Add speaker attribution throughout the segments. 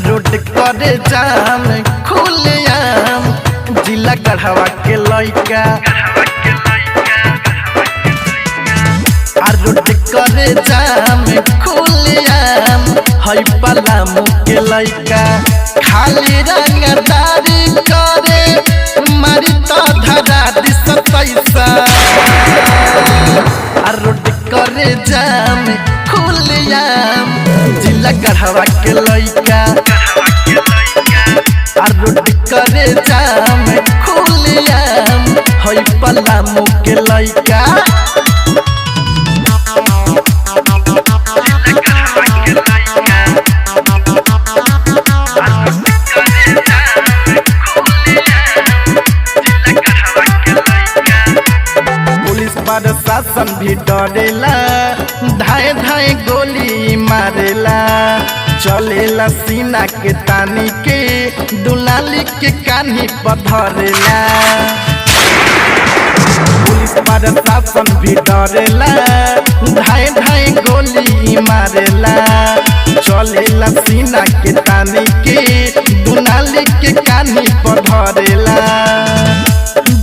Speaker 1: Road करे जाम खुलेआम जिला गढ़वा के लइका रोड करे जाम खुलेआम हई पलामू के लइका खाली रंगदारी करे मारी तो धरा दिस पैसा रोड करे जाम खुलेआम जिला गढ़वा के लइका रोड करे जाम खुलेआम हई पलामू के लइका पुलिस प्रशासन भी डरेला धाए धाए गोली मारेला चलेला सीना के तानी के दुलाली के कान्ही पर धरेला पुलिस प्रशासन भी डरेला धाए धाए गोली मारेला चलेला सीना के तानी के दुलाली के कान्ही पर धरेला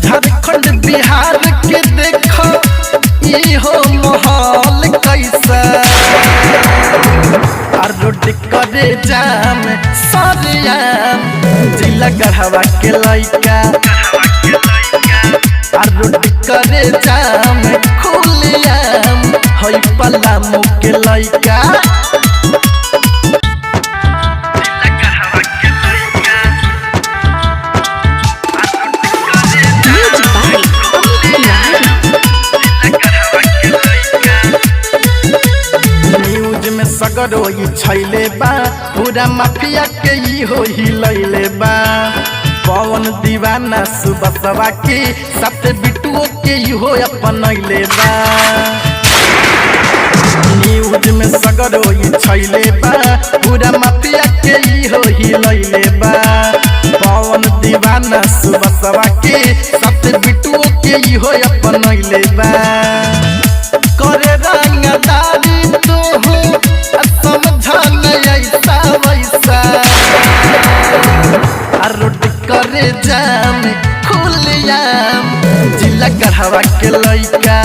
Speaker 1: झारखंड बिहार के देखो हो माहौल कैसा रोड करे जाम सरेआम जिला गढ़वा के लइका रोड करे जाम खुलेआम हई पलामू के लइका सगरो छैले बा पूरा माफिया के हो हिलैले बा पवन दीवाना सुबसवा के साथ बिटुओ के हो अपनैले बा न्यूज में सगरो छैले बा पूरा माफिया के हो हिलैले बा पवन दीवाना सुबसवा के साथ बिटुओ के हो अपनैले बा करे रंगदारी तो रोड करे जाम खुलेआम जिला गढ़वा के लइका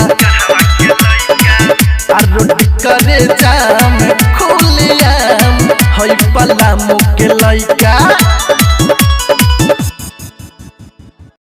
Speaker 1: रोड करे जाम खुलेआम हई पलामू के लइका।